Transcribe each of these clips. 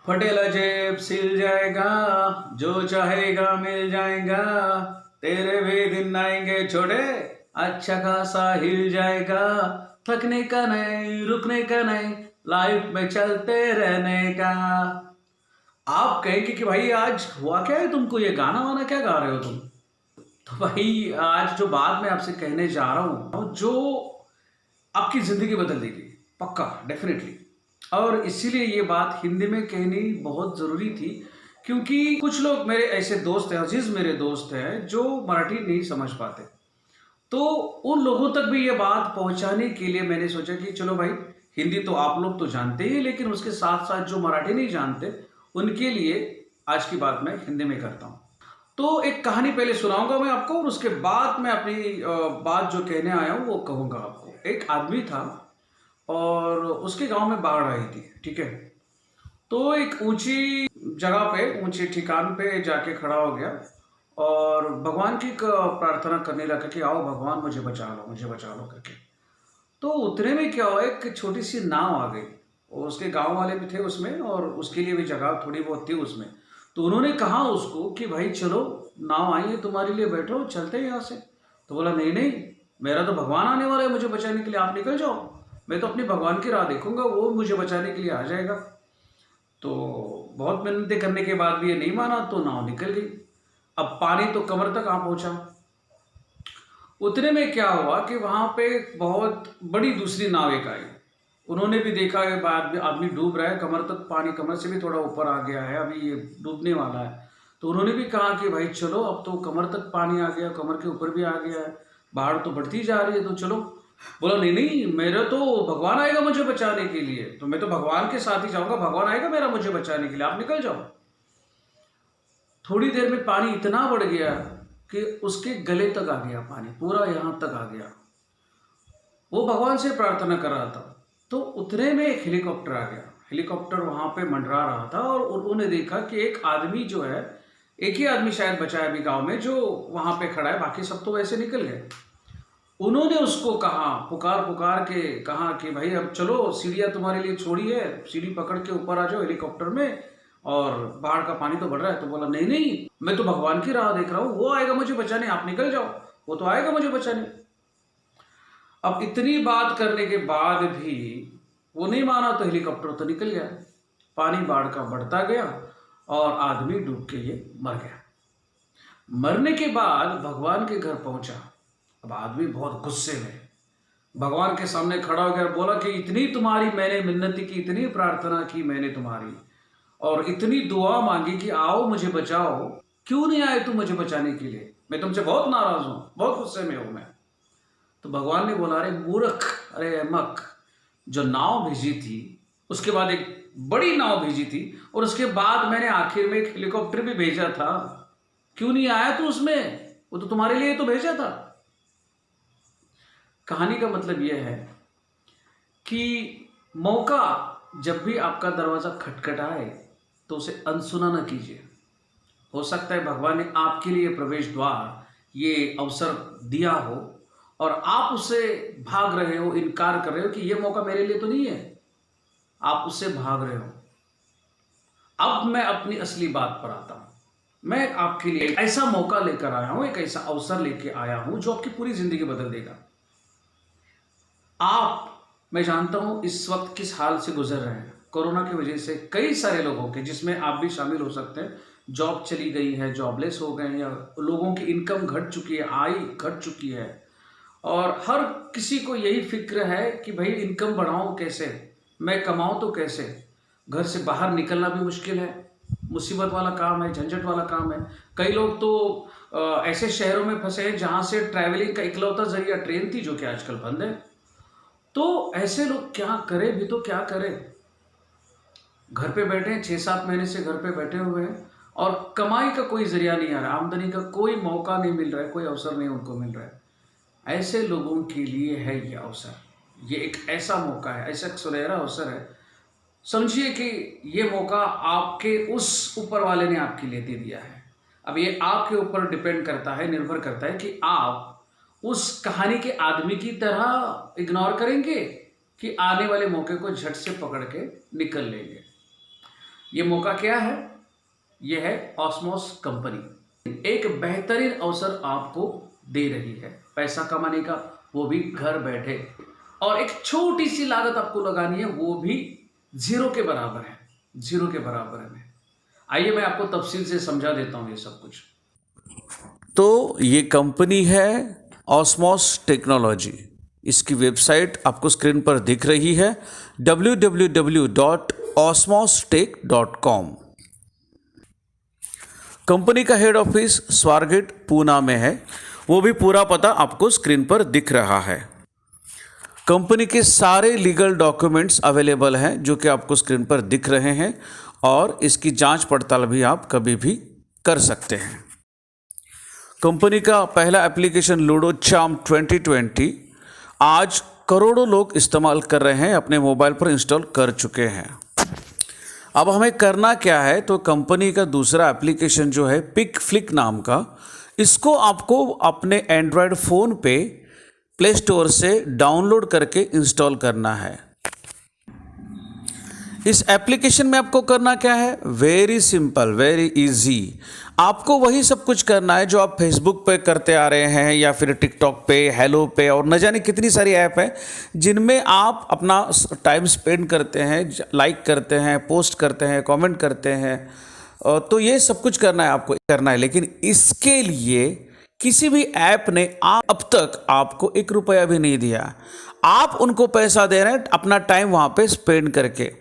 फटेला जेब सिल जाएगा, जो चाहेगा मिल जाएगा, तेरे भी दिन आएंगे छोटे, अच्छा खासा हिल जाएगा, थकने का नहीं रुकने का नहीं, लाइफ में चलते रहने का। आप कहेंगे कि भाई आज हुआ क्या है, तुमको ये गाना वाना क्या गा रहे हो तुम? तो भाई आज जो बात मैं आपसे कहने जा रहा हूं जो आपकी जिंदगी बदल देगी, पक्का, डेफिनेटली। और इसीलिए ये बात हिंदी में कहनी बहुत ज़रूरी थी, क्योंकि कुछ लोग मेरे ऐसे दोस्त हैं, अजीज मेरे दोस्त हैं, जो मराठी नहीं समझ पाते। तो उन लोगों तक भी ये बात पहुंचाने के लिए मैंने सोचा कि चलो भाई, हिंदी तो आप लोग तो जानते ही, लेकिन उसके साथ साथ जो मराठी नहीं जानते उनके लिए आज की बात मैं हिंदी में करता हूँ। तो एक कहानी पहले सुनाऊंगा मैं आपको, और उसके बाद मैं अपनी बात जो कहने आया हूँ वो कहूँगा आपको। एक आदमी था और उसके गांव में बाढ़ आई थी, ठीक है। तो एक ऊंची जगह पे, ऊंचे ठिकान पे जाके खड़ा हो गया और भगवान की प्रार्थना करने लगा कि आओ भगवान मुझे बचा लो, मुझे बचा लो करके। तो उतने में क्या हुआ, एक छोटी सी नाव आ गई और उसके गांव वाले भी थे उसमें, और उसके लिए भी जगह थोड़ी बहुत थी उसमें। तो उन्होंने कहा उसको कि भाई चलो, नाव आई है तुम्हारे लिए, बैठो, चलते हैं यहाँ से। तो बोला नहीं नहीं, मेरा तो भगवान आने वाला है मुझे बचाने के लिए, आप निकल जाओ, मैं तो अपने भगवान की राह देखूंगा, वो मुझे बचाने के लिए आ जाएगा। तो बहुत मिन्नतें करने के बाद भी ये नहीं माना, तो नाव निकल गई। अब पानी तो कमर तक आ पहुंचा। उतने में क्या हुआ कि वहां पे बहुत बड़ी दूसरी नाव एक आई। उन्होंने भी देखा कि आदमी डूब रहा है, कमर तक पानी, कमर से भी थोड़ा ऊपर आ गया है, अभी ये डूबने वाला है। तो उन्होंने भी कहा कि भाई चलो, अब तो कमर तक पानी आ गया, कमर के ऊपर भी आ गया है, बाढ़ तो बढ़ती जा रही है, तो चलो। बोला नहीं नहीं, मेरा तो भगवान आएगा मुझे बचाने के लिए, तो मैं तो भगवान के साथ ही जाऊंगा, भगवान आएगा मेरा मुझे बचाने के लिए, आप निकल जाओ। थोड़ी देर में पानी इतना बढ़ गया कि उसके गले तक आ गया पानी, पूरा यहां तक आ गया। वो भगवान से प्रार्थना कर रहा था। तो उतने में एक हेलीकॉप्टर आ गया। हेलीकॉप्टर वहां पे मंडरा रहा था और उन्होंने देखा कि एक आदमी जो है, एक ही आदमी शायद बचा है अभी गांव में, जो वहां पे खड़ा है, बाकी सब तो वैसे निकल गए। उन्होंने उसको कहा, पुकार पुकार के कहा कि भाई अब चलो, सीढ़ियां तुम्हारे लिए छोड़ी है, सीढ़ी पकड़ के ऊपर आ जाओ हेलीकॉप्टर में, और बाढ़ का पानी तो बढ़ रहा है। तो बोला नहीं नहीं, मैं तो भगवान की राह देख रहा हूँ, वो आएगा मुझे बचाने, आप निकल जाओ, वो तो आएगा मुझे बचाने। अब इतनी बात करने के बाद भी वो नहीं माना, तो हेलीकॉप्टर तो निकल गया, पानी बाढ़ का बढ़ता गया और आदमी डूब के ये मर गया। मरने के बाद भगवान के घर पहुंचा। अब आदमी बहुत गुस्से में भगवान के सामने खड़ा हो गया, बोला कि इतनी तुम्हारी मैंने मिन्नती की, इतनी प्रार्थना की मैंने तुम्हारी, और इतनी दुआ मांगी कि आओ मुझे बचाओ, क्यों नहीं आए तुम मुझे बचाने के लिए? मैं तुमसे बहुत नाराज हूं, बहुत गुस्से में हूं मैं। तो भगवान ने बोला, अरे मूर्ख, अरे अहमक, जो नाव भेजी थी, उसके बाद एक बड़ी नाव भेजी थी, और उसके बाद मैंने आखिर में एक हेलीकॉप्टर भी भेजा था, क्यों नहीं आया तू उसमें? वो तो तुम्हारे लिए तो भेजा था। कहानी का मतलब यह है कि मौका जब भी आपका दरवाजा खटखटाए तो उसे अनसुना न कीजिए। हो सकता है भगवान ने आपके लिए प्रवेश द्वार, ये अवसर दिया हो, और आप उससे भाग रहे हो, इनकार कर रहे हो कि ये मौका मेरे लिए तो नहीं है, आप उससे भाग रहे हो। अब मैं अपनी असली बात पर आता हूं। मैं आपके लिए एक ऐसा मौका लेकर आया हूं, एक ऐसा अवसर लेकर आया हूं जो आपकी पूरी जिंदगी बदल देगा। आप, मैं जानता हूं इस वक्त किस हाल से गुजर रहे हैं। कोरोना की वजह से कई सारे लोगों के, जिसमें आप भी शामिल हो सकते हैं, जॉब चली गई है, जॉबलेस हो गए हैं, या लोगों की इनकम घट चुकी है, आय घट चुकी है, और हर किसी को यही फिक्र है कि भाई इनकम बढ़ाऊं कैसे, मैं कमाऊं तो कैसे। घर से बाहर निकलना भी मुश्किल है, मुसीबत वाला काम है, झंझट वाला काम है। कई लोग तो ऐसे शहरों में फंसे हैं जहां से ट्रैवलिंग का इकलौता जरिया ट्रेन थी, जो कि आजकल बंद है। तो ऐसे लोग क्या करें भी, तो क्या करें? घर पे बैठे हैं, 6-7 महीने से घर पे बैठे हुए हैं, और कमाई का कोई जरिया नहीं आ रहा, आमदनी का कोई मौका नहीं मिल रहा है, कोई अवसर नहीं उनको मिल रहा है। ऐसे लोगों के लिए है ये अवसर, ये एक ऐसा मौका है, ऐसा एक सुनहरा अवसर है। समझिए कि ये मौका आपके उस ऊपर वाले ने आपके लिए दे दिया है। अब ये आपके ऊपर डिपेंड करता है, निर्भर करता है कि आप उस कहानी के आदमी की तरह इग्नोर करेंगे कि आने वाले मौके को झट से पकड़ के निकल लेंगे। ये मौका क्या है? ये है ऑस्मोस कंपनी। एक बेहतरीन अवसर आपको दे रही है पैसा कमाने का, वो भी घर बैठे, और एक छोटी सी लागत आपको लगानी है, वो भी जीरो के बराबर है, जीरो के बराबर है। आइए मैं आपको तफसील से समझा देता हूँ ये सब कुछ। तो ये कंपनी है ऑस्मोस टेक्नोलॉजी। इसकी वेबसाइट आपको स्क्रीन पर दिख रही है www.osmostech.com। कंपनी का हेड ऑफिस स्वारगेट पूना में है, वो भी पूरा पता आपको स्क्रीन पर दिख रहा है। कंपनी के सारे लीगल डॉक्यूमेंट्स अवेलेबल हैं जो कि आपको स्क्रीन पर दिख रहे हैं, और इसकी जांच पड़ताल भी आप कभी भी कर सकते हैं। कंपनी का पहला एप्लीकेशन लूडो चार्म 2020 आज करोड़ों लोग इस्तेमाल कर रहे हैं, अपने मोबाइल पर इंस्टॉल कर चुके हैं। अब हमें करना क्या है, तो कंपनी का दूसरा एप्लीकेशन जो है पिक फ्लिक नाम का, इसको आपको अपने एंड्रॉयड फ़ोन पे प्ले स्टोर से डाउनलोड करके इंस्टॉल करना है। इस एप्लीकेशन में आपको करना क्या है, वेरी सिंपल, वेरी इजी। आपको वही सब कुछ करना है जो आप फेसबुक पे करते आ रहे हैं, या फिर टिकटॉक पे, हेलो पे, और न जाने कितनी सारी ऐप है जिनमें आप अपना टाइम स्पेंड करते हैं, लाइक करते हैं, पोस्ट करते हैं, कमेंट करते हैं। तो ये सब कुछ करना है, आपको करना है। लेकिन इसके लिए किसी भी ऐप ने अब तक आपको 1 रुपया भी नहीं दिया। आप उनको पैसा दे रहे हैं अपना टाइम वहाँ पे स्पेंड करके।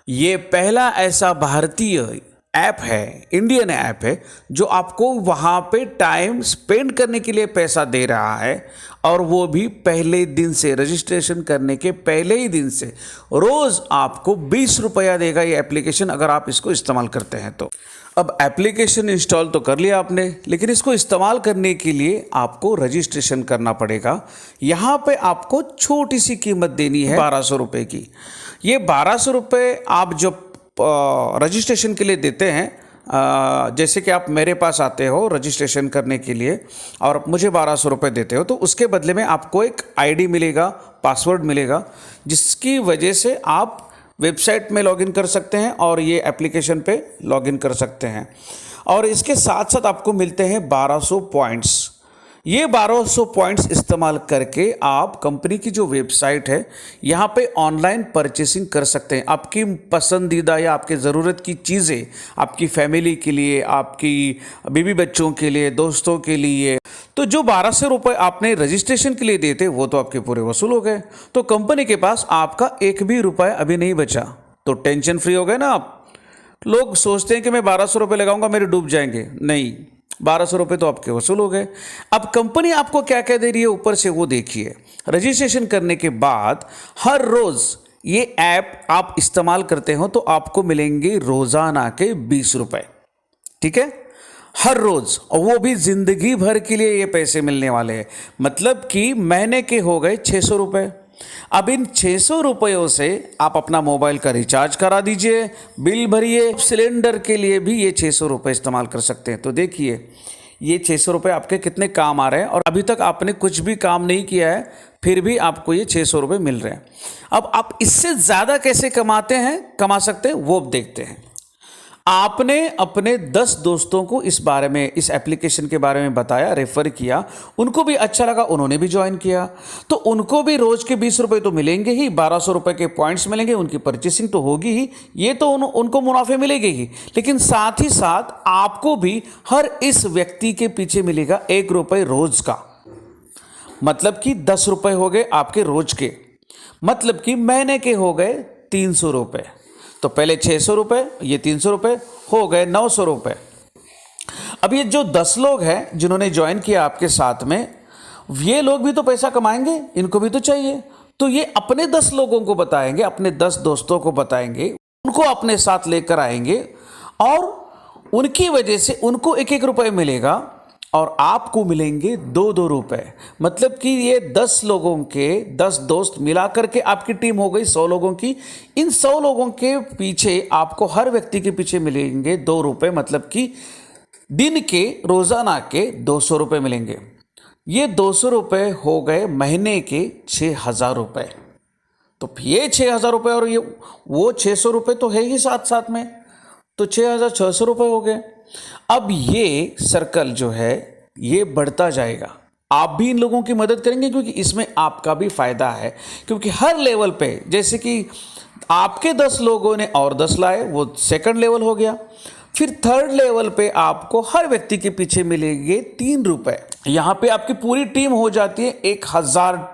ये पहला ऐसा भारतीय ऐप है, इंडियन ऐप है, जो आपको वहाँ पे टाइम स्पेंड करने के लिए पैसा दे रहा है, और वो भी पहले दिन से, रजिस्ट्रेशन करने के पहले ही दिन से रोज़ आपको 20 रुपया देगा ये एप्लीकेशन, अगर आप इसको इस्तेमाल करते हैं तो। अब एप्लीकेशन इंस्टॉल तो कर लिया आपने, लेकिन इसको इस्तेमाल करने के लिए आपको रजिस्ट्रेशन करना पड़ेगा। यहाँ पे आपको छोटी सी कीमत देनी है 1200 रुपये की। ये 1200 रुपये आप जो रजिस्ट्रेशन के लिए देते हैं, जैसे कि आप मेरे पास आते हो रजिस्ट्रेशन करने के लिए और मुझे 1200 रुपये देते हो, तो उसके बदले में आपको एक आईडी मिलेगा, पासवर्ड मिलेगा, जिसकी वजह से आप वेबसाइट में लॉगिन कर सकते हैं और ये एप्लीकेशन पे लॉगिन कर सकते हैं। और इसके साथ साथ आपको मिलते हैं 1200 पॉइंट्स। ये 1200 पॉइंट्स इस्तेमाल करके आप कंपनी की जो वेबसाइट है यहाँ पे ऑनलाइन परचेसिंग कर सकते हैं। आपकी पसंदीदा या आपके ज़रूरत की चीज़ें, आपकी फैमिली के लिए, आपकी बीवी बच्चों के लिए, दोस्तों के लिए। तो जो 1200 रुपये आपने रजिस्ट्रेशन के लिए दिए थे वो तो आपके पूरे वसूल हो गए। तो कंपनी के पास आपका 1 भी रुपया अभी नहीं बचा, तो टेंशन फ्री हो गए ना आप। लोग सोचते हैं कि मैं 1200 रुपये लगाऊंगा मेरे डूब जाएंगे, नहीं, 1200 रुपये तो आपके वसूल हो गए। अब कंपनी आपको क्या क्या दे रही है ऊपर से वो देखिए। रजिस्ट्रेशन करने के बाद हर रोज़ ये ऐप आप इस्तेमाल करते हो तो आपको मिलेंगे रोज़ाना के 20 रुपये, ठीक है, हर रोज़, और वो भी ज़िंदगी भर के लिए ये पैसे मिलने वाले हैं। मतलब कि महीने के हो गए 600 रुपये। अब इन 600 रुपयों से आप अपना मोबाइल का रिचार्ज करा दीजिए, बिल भरिए, सिलेंडर के लिए भी ये 600 रुपये इस्तेमाल कर सकते हैं। तो देखिए ये 600 रुपये आपके कितने काम आ रहे हैं, और अभी तक आपने कुछ भी काम नहीं किया है फिर भी आपको ये 600 रुपये मिल रहे हैं। अब आप इससे ज़्यादा कैसे कमा सकते हैं वो देखते हैं। आपने अपने 10 दोस्तों को इस बारे में, इस एप्लीकेशन के बारे में बताया, रेफर किया, उनको भी अच्छा लगा, उन्होंने भी ज्वाइन किया, तो उनको भी रोज़ के 20 रुपये तो मिलेंगे ही, 1200 रुपये के पॉइंट्स मिलेंगे, उनकी परचेसिंग तो होगी ही, ये तो उनको मुनाफे मिलेंगे ही, लेकिन साथ ही साथ आपको भी हर इस व्यक्ति के पीछे मिलेगा 1 रुपये रोज़ का। मतलब कि 10 रुपये हो गए आपके रोज़ के, मतलब कि महीने के हो गए 300 रुपये। तो पहले 600 रुपये, ये 300 रुपये हो गए 900 रुपये। अब ये जो 10 लोग हैं जिन्होंने ज्वाइन किया आपके साथ में, ये लोग भी तो पैसा कमाएंगे, इनको भी तो चाहिए। तो ये अपने 10 लोगों को बताएंगे, अपने 10 दोस्तों को बताएंगे, उनको अपने साथ लेकर आएंगे, और उनकी वजह से उनको 1-1 रुपये मिलेगा और आपको मिलेंगे 2-2 रुपये। मतलब कि ये 10 लोगों के 10 दोस्त मिला करके आपकी टीम हो गई 100 लोगों की। इन 100 लोगों के पीछे आपको हर व्यक्ति के पीछे मिलेंगे 2 रुपये, मतलब कि दिन के, रोज़ाना के 200 रुपये मिलेंगे। ये 200 रुपये हो गए महीने के 6000 रुपये। तो ये 6000 रुपये और ये वो 600 रुपये तो है ही साथ साथ में। तो 6,600 रुपये हो गए। अब ये सर्कल जो है ये बढ़ता जाएगा। आप भी इन लोगों की मदद करेंगे क्योंकि इसमें आपका भी फायदा है, क्योंकि हर लेवल पे जैसे कि आपके 10 लोगों ने और 10 लाए, वो सेकंड लेवल हो गया। फिर थर्ड लेवल पे आपको हर व्यक्ति के पीछे मिलेंगे 3 रुपए। यहां पे आपकी पूरी टीम हो जाती है 1,000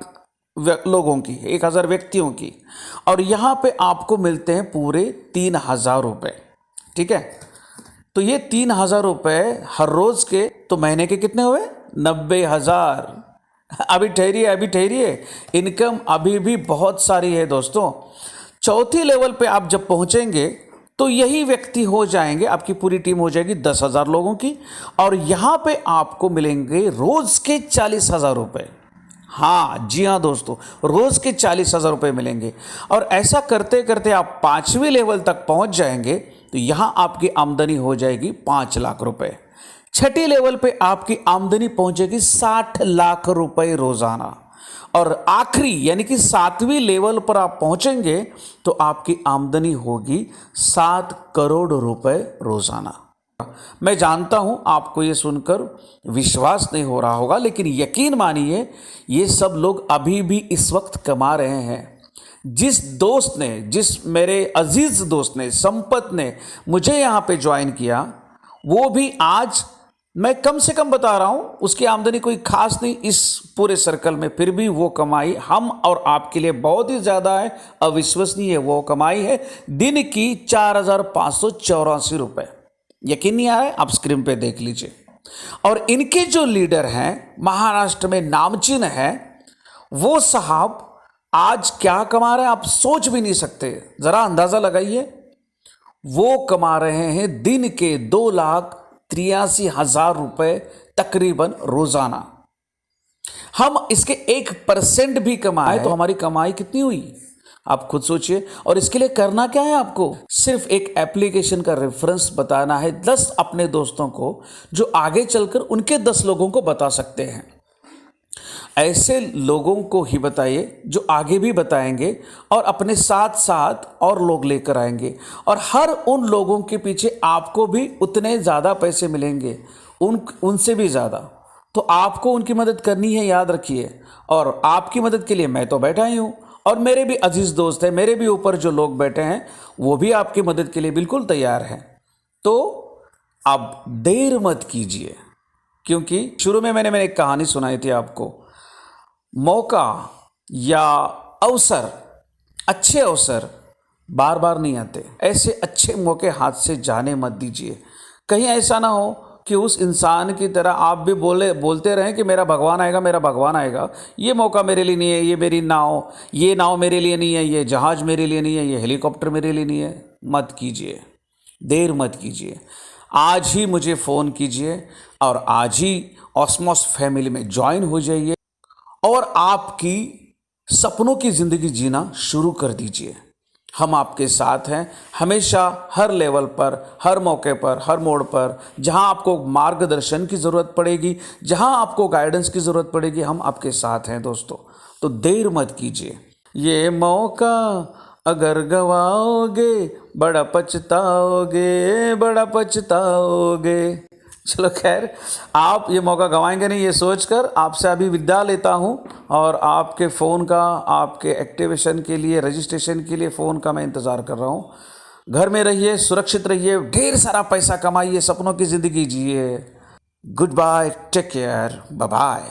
लोगों की, 1,000 व्यक्तियों की, और यहां पे आपको मिलते हैं पूरे 3,000 रुपए। ठीक है, तो ये 3,000 रुपए हर रोज के, तो महीने के कितने हुए? 90,000। अभी ठहरिए, इनकम अभी भी बहुत सारी है दोस्तों। चौथी लेवल पे आप जब पहुंचेंगे तो यही व्यक्ति हो जाएंगे, आपकी पूरी टीम हो जाएगी 10,000 लोगों की, और यहां पे आपको मिलेंगे रोज के 40,000 रुपए। हाँ जी हाँ दोस्तों, रोज के 40,000 रुपए मिलेंगे। और ऐसा करते करते आप 5वीं लेवल तक पहुंच जाएंगे तो यहां आपकी आमदनी हो जाएगी 5 लाख रुपए। छठी लेवल पे आपकी आमदनी पहुंचेगी 60 लाख रुपए रोजाना। और आखिरी यानी कि 7वीं लेवल पर आप पहुंचेंगे तो आपकी आमदनी होगी 7 करोड़ रुपए रोजाना। मैं जानता हूं आपको ये सुनकर विश्वास नहीं हो रहा होगा, लेकिन यकीन मानिए ये सब लोग अभी भी इस वक्त कमा रहे हैं। जिस मेरे अजीज दोस्त ने, संपत ने मुझे यहां पे ज्वाइन किया, वो भी आज, मैं कम से कम बता रहा हूं, उसकी आमदनी कोई खास नहीं इस पूरे सर्कल में, फिर भी वो कमाई हम और आपके लिए बहुत ही ज्यादा है, अविश्वसनीय। वो कमाई है दिन की 4,584 रुपए। यकीन नहीं आ रहा है? आप स्क्रीन पे देख लीजिए। और इनके जो लीडर हैं, महाराष्ट्र में नामचीन है, वो साहब आज क्या कमा रहे हैं आप सोच भी नहीं सकते। जरा अंदाजा लगाइए, वो कमा रहे हैं दिन के 2,83,000 रुपए तकरीबन रोजाना। हम इसके 1% भी कमाए तो हमारी कमाई कितनी हुई आप खुद सोचिए। और इसके लिए करना क्या है आपको? सिर्फ एक एप्लीकेशन का रेफरेंस बताना है 10 अपने दोस्तों को, जो आगे चलकर उनके 10 लोगों को बता सकते हैं। ऐसे लोगों को ही बताइए जो आगे भी बताएंगे और अपने साथ साथ और लोग लेकर आएंगे, और हर उन लोगों के पीछे आपको भी उतने ज़्यादा पैसे मिलेंगे, उनसे भी ज़्यादा। तो आपको उनकी मदद करनी है, याद रखिए। और आपकी मदद के लिए मैं तो बैठा ही हूँ, और मेरे भी अजीज दोस्त हैं, मेरे भी ऊपर जो लोग बैठे हैं वो भी आपकी मदद के लिए बिल्कुल तैयार हैं। तो अब देर मत कीजिए, क्योंकि शुरू में मैंने एक कहानी सुनाई थी आपको। मौका या अवसर, अच्छे अवसर बार बार नहीं आते। ऐसे अच्छे मौके हाथ से जाने मत दीजिए। कहीं ऐसा ना हो कि उस इंसान की तरह आप भी बोलते रहें कि मेरा भगवान आएगा, मेरा भगवान आएगा, ये मौका मेरे लिए नहीं है, ये मेरी नाव, ये नाव मेरे लिए नहीं है, ये जहाज मेरे लिए नहीं है, ये हेलीकॉप्टर मेरे लिए नहीं है। मत कीजिए, देर मत कीजिए। आज ही मुझे फ़ोन कीजिए और आज ही ऑस्मोस फैमिली में ज्वाइन हो जाइए और आपकी सपनों की ज़िंदगी जीना शुरू कर दीजिए। हम आपके साथ हैं हमेशा, हर लेवल पर, हर मौके पर, हर मोड़ पर। जहां आपको मार्गदर्शन की ज़रूरत पड़ेगी, जहां आपको गाइडेंस की ज़रूरत पड़ेगी, हम आपके साथ हैं दोस्तों। तो देर मत कीजिए। ये मौका अगर गवाओगे बड़ा पछताओगे, बड़ा पछताओगे। चलो खैर, आप ये मौका गंवाएंगे नहीं, ये सोचकर आपसे अभी विदा लेता हूं। और आपके फ़ोन का, आपके एक्टिवेशन के लिए, रजिस्ट्रेशन के लिए फ़ोन का मैं इंतज़ार कर रहा हूं। घर में रहिए, सुरक्षित रहिए, ढेर सारा पैसा कमाइए, सपनों की ज़िंदगी जिए। Good bye, take care, bye bye.